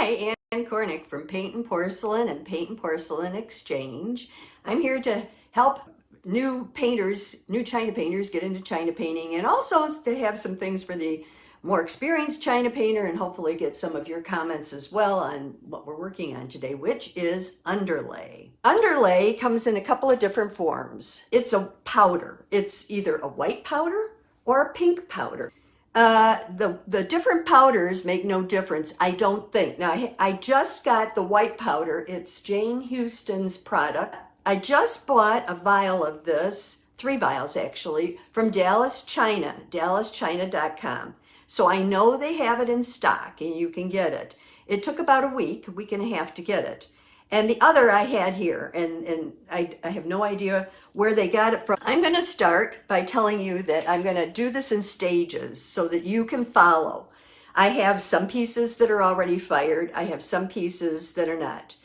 Hi, Ann Cornick from Paint and Porcelain and Paint and Porcelain Exchange. I'm here to help new painters, new China painters get into China painting, and also to have some things for the more experienced China painter, and hopefully get some of your comments as well on what we're working on today, which is underlay. Underlay comes in a couple of different forms. It's a powder. It's either a white powder or a pink powder. The different powders make no difference, I don't think. Now, I just got the white powder. It's Jane Houston's product. I just bought a vial of this, 3 vials actually, from Dallas, China, dallaschina.com. So I know they have it in stock and you can get it. It took about a week and a half to get it. And the other I had here, and I have no idea where they got it from. I'm going to start by telling you that I'm going to do this in stages so that you can follow. I have some pieces that are already fired. I have some pieces that are not.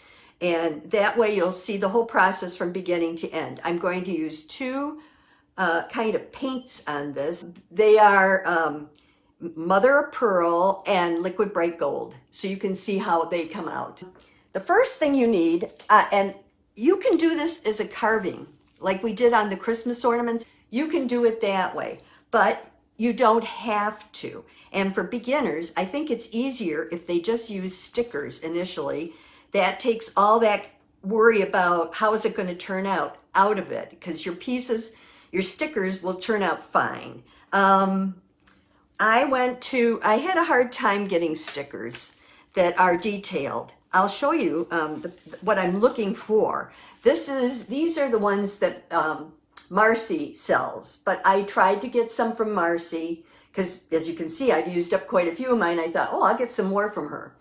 And that way you'll see the whole process from beginning to end. I'm going to use 2 kind of paints on this. They are Mother of Pearl and Liquid Bright Gold. So you can see how they come out. The first thing you need, and you can do this as a carving, like we did on the Christmas ornaments. You can do it that way, but you don't have to. And for beginners, I think it's easier if they just use stickers initially. That takes all that worry about how is it going to turn out of it, because your pieces, your stickers will turn out fine. I had a hard time getting stickers that are detailed. I'll show you what I'm looking for. These are the ones that Marcy sells, but I tried to get some from Marcy because, as you can see, I've used up quite a few of mine. I thought, oh, I'll get some more from her.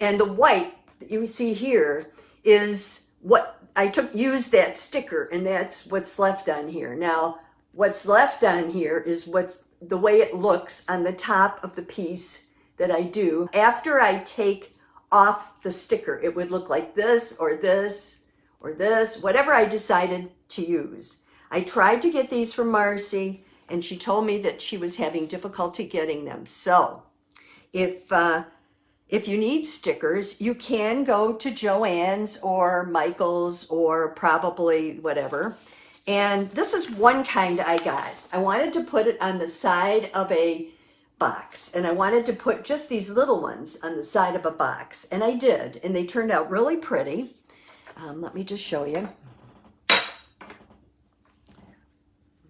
And the white that you see here is what I used that sticker, and that's what's left on here. Now, what's left on here is the way it looks on the top of the piece that I do. After I take off the sticker, it would look like this or this or this, whatever I decided to use. I tried to get these from Marcy, and she told me that she was having difficulty getting them. So if you need stickers, you can go to Joann's or Michael's or probably whatever. And this is one kind I got. I wanted to put it on the side of a box, and I wanted to put just these little ones on the side of a box, and I did, and they turned out really pretty. Let me just show you.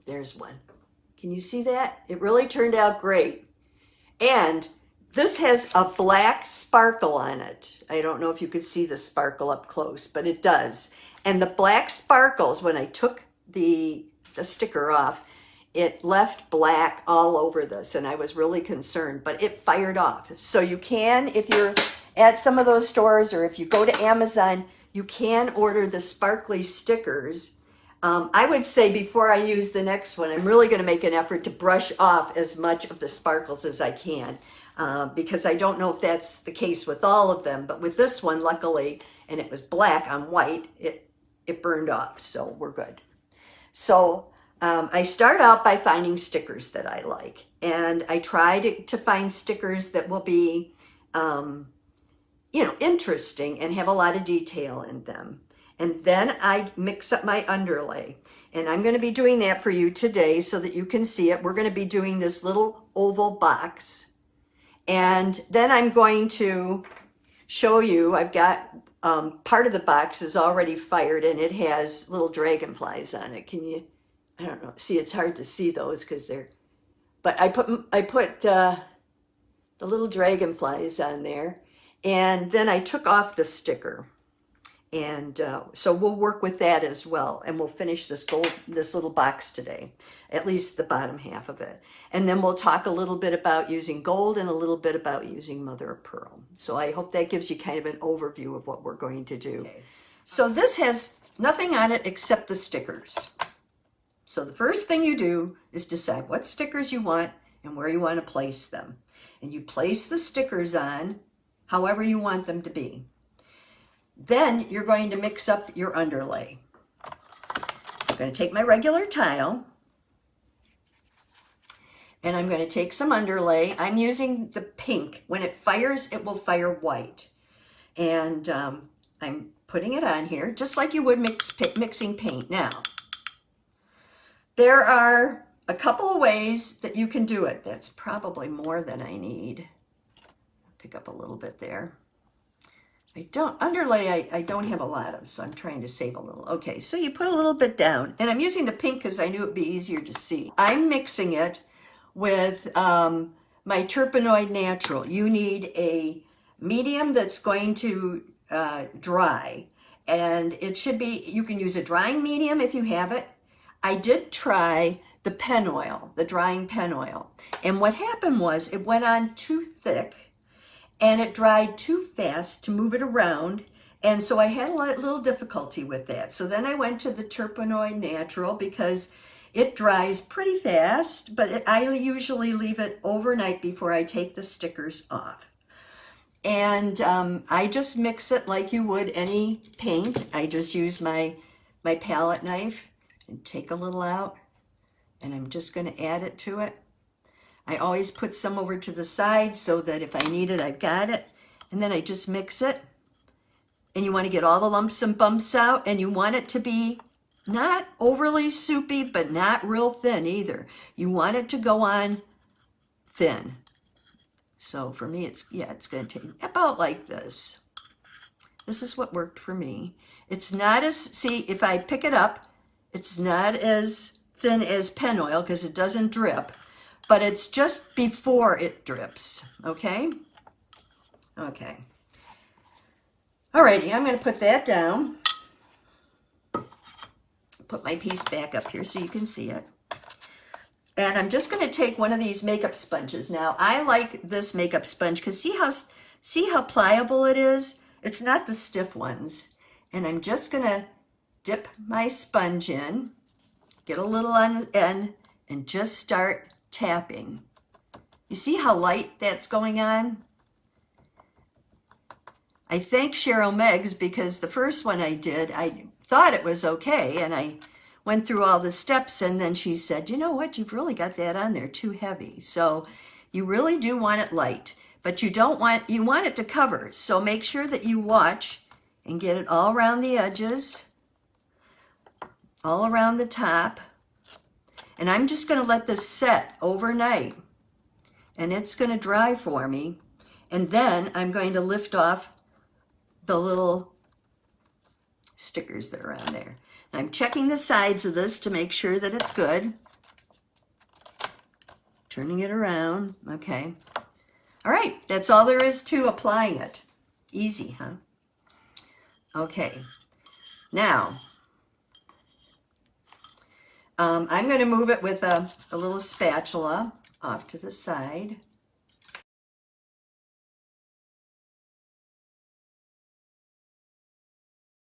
There's one. Can you see that? It really turned out great. And this has a black sparkle on it. I don't know if you could see the sparkle up close, but it does. And the black sparkles, when I took the sticker off, it left black all over this, and I was really concerned, but it fired off. So you can, if you're at some of those stores, or if you go to Amazon, you can order the sparkly stickers. I would say before I use the next one, I'm really going to make an effort to brush off as much of the sparkles as I can, because I don't know if that's the case with all of them, but with this one, luckily, and it was black on white, it burned off, so we're good. So I start out by finding stickers that I like, and I try to find stickers that will be, interesting and have a lot of detail in them. And then I mix up my underlay, and I'm going to be doing that for you today so that you can see it. We're going to be doing this little oval box, and then I'm going to show you, I've got part of the box is already fired, and it has little dragonflies on it. Can you, I don't know, see, it's hard to see those because they're, but I put the little dragonflies on there, and then I took off the sticker. And so we'll work with that as well, and we'll finish this little box today, at least the bottom half of it. And then we'll talk a little bit about using gold and a little bit about using Mother of Pearl. So I hope that gives you kind of an overview of what we're going to do. Okay. So this has nothing on it except the stickers. So the first thing you do is decide what stickers you want and where you want to place them. And you place the stickers on however you want them to be. Then you're going to mix up your underlay. I'm going to take my regular tile, and I'm going to take some underlay. I'm using the pink. When it fires, it will fire white. And I'm putting it on here just like you would mixing paint. Now, there are a couple of ways that you can do it. That's probably more than I need. Pick up a little bit there. Underlay, I don't have a lot of, so I'm trying to save a little. Okay, so you put a little bit down, and I'm using the pink because I knew it'd be easier to see. I'm mixing it with my Terpenoid Natural. You need a medium that's going to dry, and it should be, you can use a drying medium if you have it. I did try the pen oil, the drying pen oil, and what happened was it went on too thick, and it dried too fast to move it around. And so I had a little difficulty with that. So then I went to the Terpenoid Natural because it dries pretty fast, but I usually leave it overnight before I take the stickers off. And I just mix it like you would any paint. I just use my palette knife and take a little out, and I'm just going to add it to it. I always put some over to the side so that if I need it, I've got it. And then I just mix it. And you want to get all the lumps and bumps out. And you want it to be not overly soupy, but not real thin either. You want it to go on thin. So for me, it's going to take about like this. This is what worked for me. It's not as, see, if I pick it up, it's not as thin as pen oil because it doesn't drip. But it's just before it drips, okay? Okay. Alrighty, I'm going to put that down. Put my piece back up here so you can see it. And I'm just going to take one of these makeup sponges. Now, I like this makeup sponge because see how pliable it is? It's not the stiff ones. And I'm just going to dip my sponge in, get a little on the end, and just start tapping. You see how light that's going on? I thank Cheryl Meggs because the first one I did, I thought it was okay, and I went through all the steps, and then she said, you know what, you've really got that on there too heavy. So you really do want it light, but you want it to cover. So make sure that you watch and get it all around the edges, all around the top. And I'm just going to let this set overnight, and it's going to dry for me. And then I'm going to lift off the little stickers that are on there. I'm checking the sides of this to make sure that it's good. Turning it around. Okay. All right, that's all there is to applying it. Easy, huh? Okay. Now, I'm going to move it with a little spatula off to the side.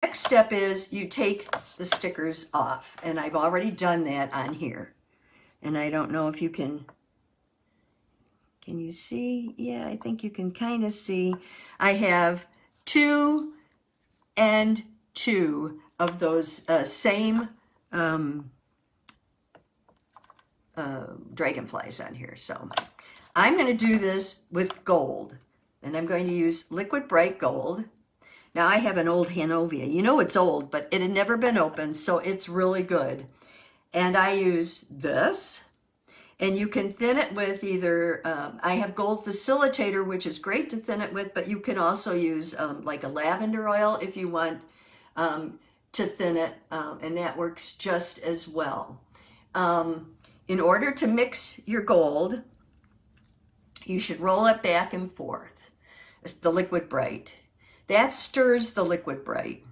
Next step is you take the stickers off, and I've already done that on here. And I don't know if you can you see? Yeah, I think you can kind of see. I have 2 and 2 of those same dragonflies on here. So I'm going to do this with gold, and I'm going to use liquid bright gold. Now I have an old Hanovia. You know it's old, but it had never been opened, so it's really good. And I use this, and you can thin it with either, I have Gold Facilitator, which is great to thin it with, but you can also use like a lavender oil if you want to thin it, and that works just as well. In order to mix your gold, you should roll it back and forth. It's the liquid bright. That stirs the liquid bright.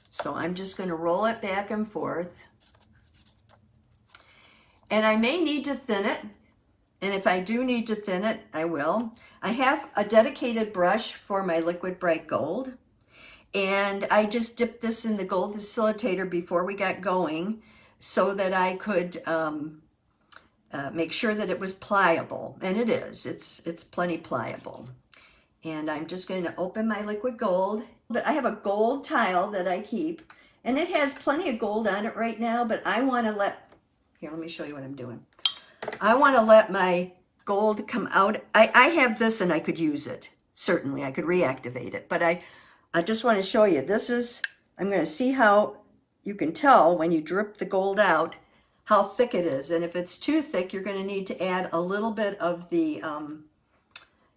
So I'm just going to roll it back and forth. And I may need to thin it. And if I do need to thin it, I will. I have a dedicated brush for my liquid bright gold. And I just dipped this in the Gold Facilitator before we got going so that I could make sure that it was pliable. And it is. It's plenty pliable. And I'm just going to open my liquid gold. But I have a gold tile that I keep. And it has plenty of gold on it right now. But I want to here, let me show you what I'm doing. I want to let my gold come out. I have this and I could use it. Certainly, I could reactivate it. But I just want to show you, this is, I'm going to see how you can tell when you drip the gold out how thick it is. And if it's too thick, you're going to need to add a little bit of the,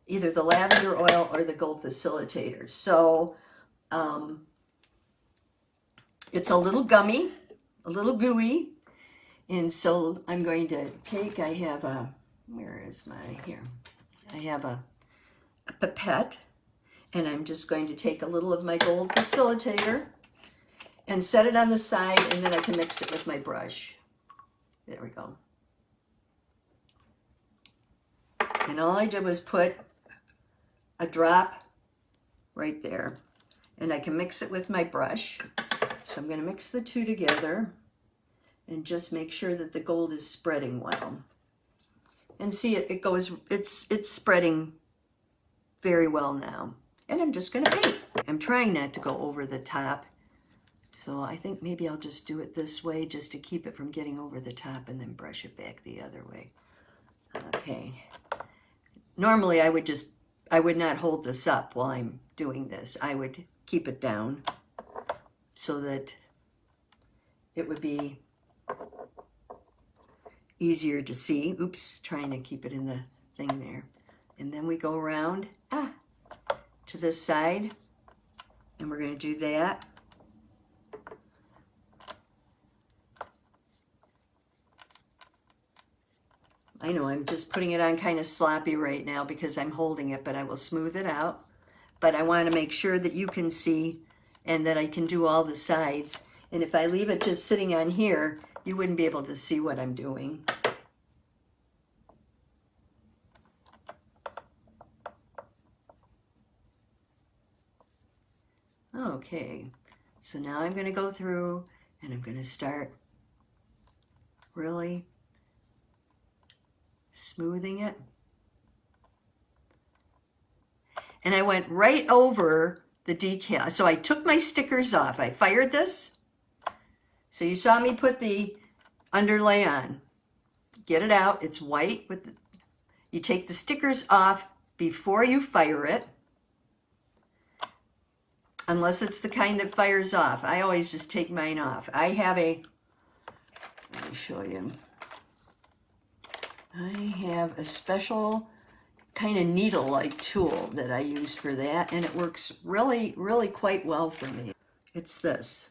either the lavender oil or the gold facilitator. So it's a little gummy, a little gooey. And so I'm going to take, I have a, where is my, here. I have a pipette, and I'm just going to take a little of my gold facilitator and set it on the side, and then I can mix it with my brush. There we go. And all I did was put a drop right there, and I can mix it with my brush. So I'm going to mix the two together and just make sure that the gold is spreading well. And see, it goes, it's spreading very well now. And I'm just going to paint. I'm trying not to go over the top. So I think maybe I'll just do it this way just to keep it from getting over the top, and then brush it back the other way. Okay. Normally I would not hold this up while I'm doing this. I would keep it down so that it would be easier to see. Oops, trying to keep it in the thing there. And then we go around to this side, and we're going to do that. I know I'm just putting it on kind of sloppy right now because I'm holding it, but I will smooth it out. But I want to make sure that you can see and that I can do all the sides. And if I leave it just sitting on here, you wouldn't be able to see what I'm doing. Okay, so now I'm going to go through and I'm going to start really smoothing it. And I went right over the decal. So I took my stickers off. I fired this. So you saw me put the underlay on. Get it out. It's white. You take the stickers off before you fire it. Unless it's the kind that fires off. I always just take mine off. I have a, let me show you. I have a special kind of needle-like tool that I use for that, and it works really, really quite well for me. It's this.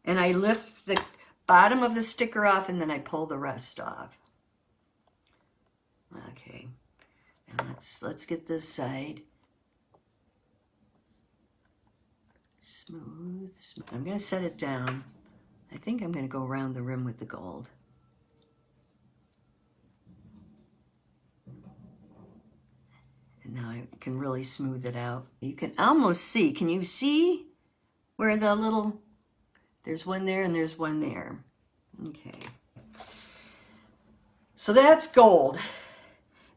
And I lift the bottom of the sticker off, and then I pull the rest off. Okay. And let's get this side smooth. I'm going to set it down. I think I'm going to go around the rim with the gold. And now I can really smooth it out. You can almost see, can you see where the little, there's one there and there's one there. Okay. So that's gold.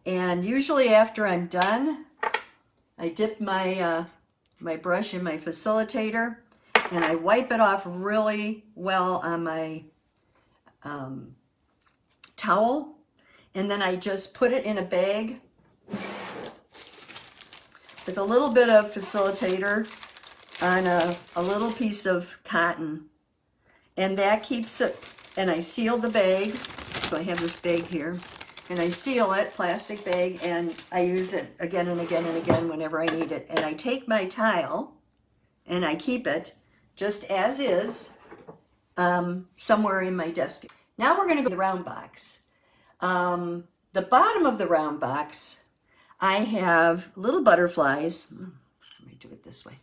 And usually after I'm done, I dip my, my brush in my facilitator and I wipe it off really well on my towel. And then I just put it in a bag with a little bit of facilitator on a little piece of cotton. And that keeps it, and I seal the bag. So I have this bag here. And I seal it, plastic bag, and I use it again and again and again whenever I need it. And I take my tile and I keep it just as is somewhere in my desk. Now we're going to go to the round box. The bottom of the round box, I have little butterflies. Let me do it this way.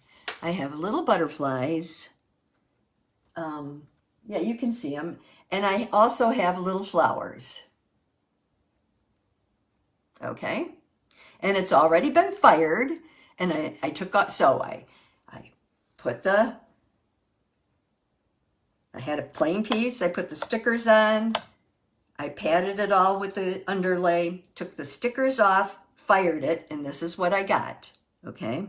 I have little butterflies. Yeah, you can see them. And I also have little flowers. Okay, and it's already been fired, and I took out, so I put I had a plain piece, I put the stickers on, I patted it all with the underlay, took the stickers off, fired it, and this is what I got, okay?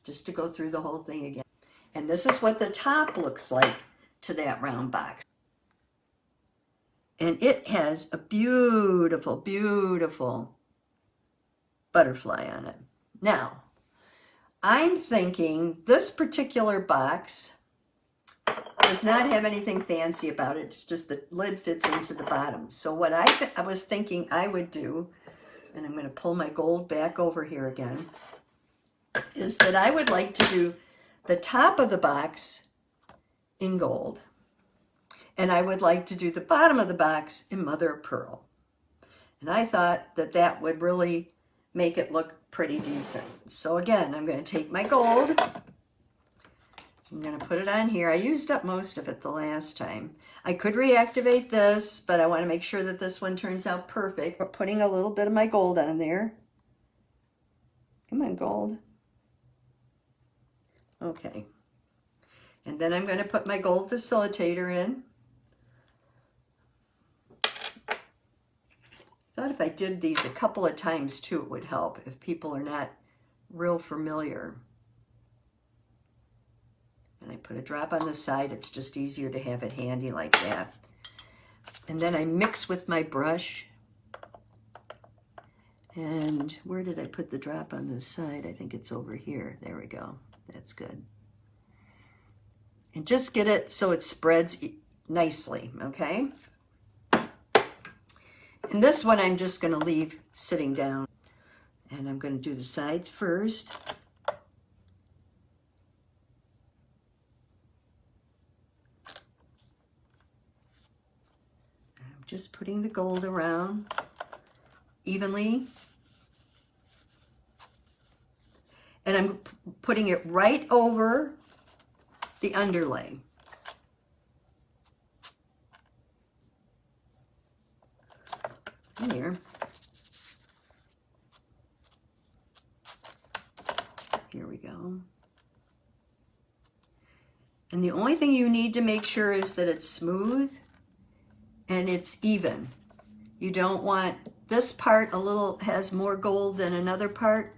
Just to go through the whole thing again. And this is what the top looks like to that round box. And it has a beautiful, beautiful butterfly on it. Now, I'm thinking this particular box does not have anything fancy about it. It's just the lid fits into the bottom. So what I was thinking I would do, and I'm going to pull my gold back over here again, is that I would like to do the top of the box in gold. And I would like to do the bottom of the box in mother of pearl. And I thought that that would really make it look pretty decent. So again, I'm going to take my gold. I'm going to put it on here. I used up most of it the last time. I could reactivate this, but I want to make sure that this one turns out perfect. But putting a little bit of my gold on there. Come on, gold. Okay. And then I'm going to put my gold facilitator in. I thought if I did these a couple of times too, it would help if people are not real familiar. And I put a drop on the side. It's just easier to have it handy like that. And then I mix with my brush. And where did I put the drop on this side? I think it's over here. There we go. That's good. And just get it so it spreads nicely, okay? And this one I'm just going to leave sitting down. And I'm going to do the sides first. I'm just putting the gold around evenly. And I'm putting it right over the underlay. Here. Here we go. And the only thing you need to make sure is that it's smooth and it's even. You don't want this part has more gold than another part.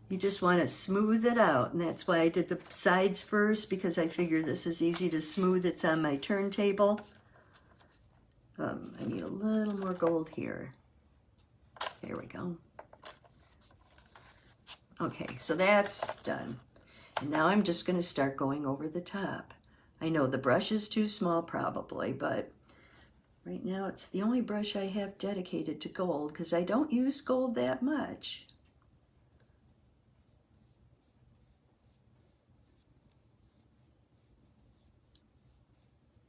You just want to smooth it out. And that's why I did the sides first, because I figure this is easy to smooth. It's on my turntable. I need a little more gold here. There we go. Okay, so that's done. And now I'm just going to start going over the top. I know the brush is too small probably, but right now it's the only brush I have dedicated to gold because I don't use gold that much.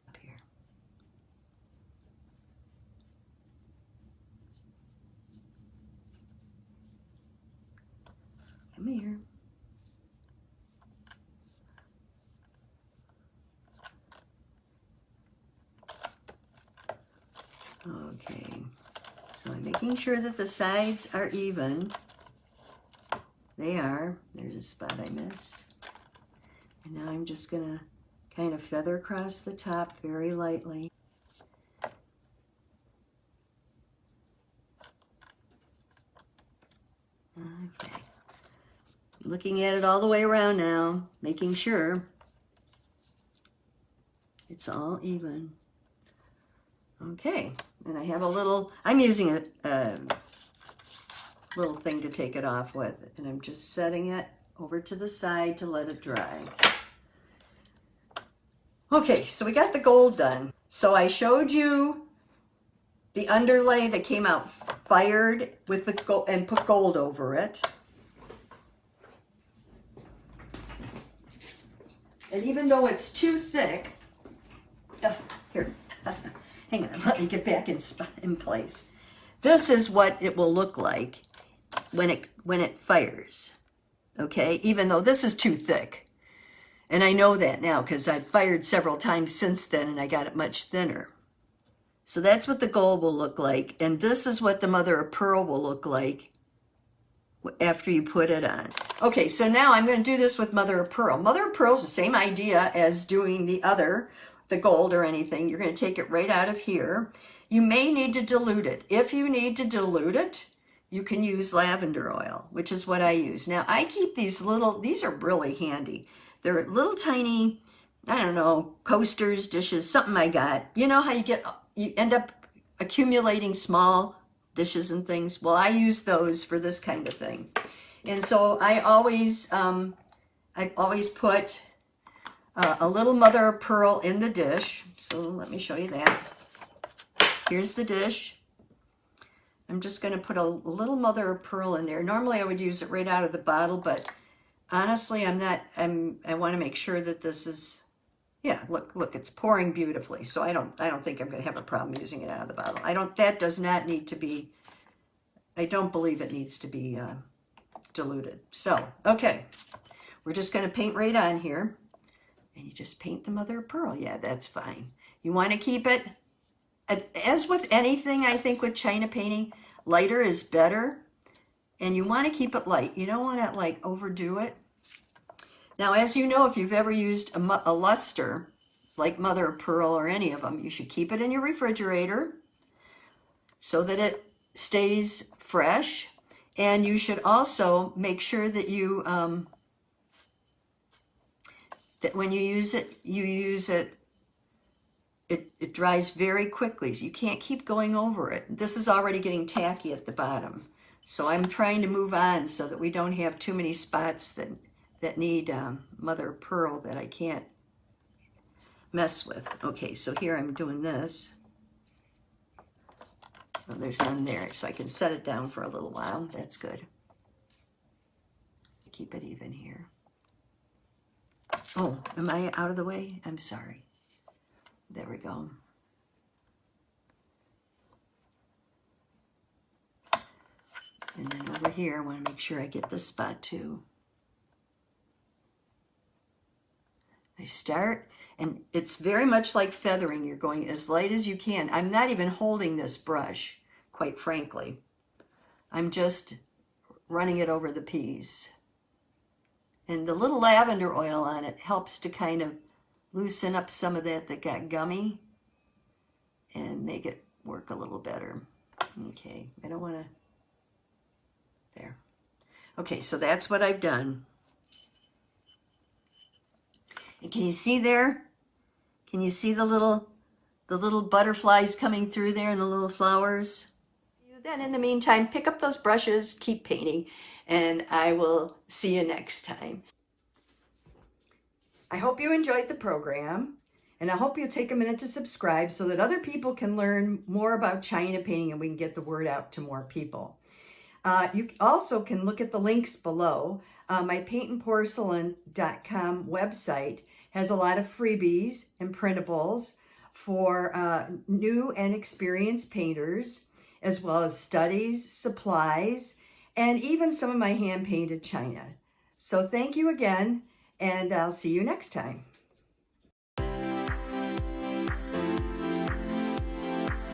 Up here. Come here. Okay, so I'm making sure that the sides are even. They are. There's a spot I missed. And now I'm just going to kind of feather across the top very lightly. Okay. Looking at it all the way around now, making sure it's all even. Okay, and I have a little, I'm using a little thing to take it off with, and I'm just setting it over to the side to let it dry. Okay, so we got the gold done. So I showed you the underlay that came out fired with the gold and put gold over it. And even though it's too thick, here, hang on, let me get back in place. This is what it will look like when it fires, okay? Even though this is too thick. And I know that now because I've fired several times since then and I got it much thinner. So that's what the gold will look like. And this is what the mother of pearl will look like after you put it on. Okay, so now I'm going to do this with mother of pearl. Mother of pearl is the same idea as doing the gold or anything. You're going to take it right out of here. You may need to dilute it. If you need to dilute it, you can use lavender oil, which is what I use. Now, I keep these are really handy. They're little tiny, I don't know, coasters, dishes, something I got. You know how you end up accumulating small dishes and things? Well, I use those for this kind of thing. And so I always I always put a little mother of pearl in the dish. So let me show you that. Here's the dish. I'm just going to put a little mother of pearl in there. Normally I would use it right out of the bottle, but honestly I want to make sure that this is, yeah, look, it's pouring beautifully. So I don't think I'm going to have a problem using it out of the bottle. That does not need to be, I don't believe it needs to be diluted. So, okay, we're just going to paint right on here. And you just paint the mother of pearl. Yeah, that's fine. You want to keep it, as with anything, I think with China painting, lighter is better. And you want to keep it light. You don't want to like overdo it. Now, as you know, if you've ever used a lustre, like mother of pearl or any of them, you should keep it in your refrigerator so that it stays fresh. And you should also make sure that you, that when you use it, it dries very quickly. So you can't keep going over it. This is already getting tacky at the bottom. So I'm trying to move on so that we don't have too many spots that need mother of pearl that I can't mess with. Okay, so here I'm doing this. Well, there's none there, so I can set it down for a little while. That's good. Keep it even here. Oh, am I out of the way? I'm sorry. There we go. And then over here, I want to make sure I get this spot too. I start, and it's very much like feathering. You're going as light as you can. I'm not even holding this brush, quite frankly. I'm just running it over the piece. And the little lavender oil on it helps to kind of loosen up some of that got gummy and make it work a little better. Okay, I don't want to, there. Okay, so that's what I've done. And can you see there? Can you see the little butterflies coming through there and the little flowers? Then in the meantime, pick up those brushes, keep painting, and I will see you next time. I hope you enjoyed the program, and I hope you'll take a minute to subscribe so that other people can learn more about China painting and we can get the word out to more people. You also can look at the links below. My Paintnporcelain.com website has a lot of freebies and printables for new and experienced painters, as well as studies, supplies, and even some of my hand-painted china. So thank you again, and I'll see you next time.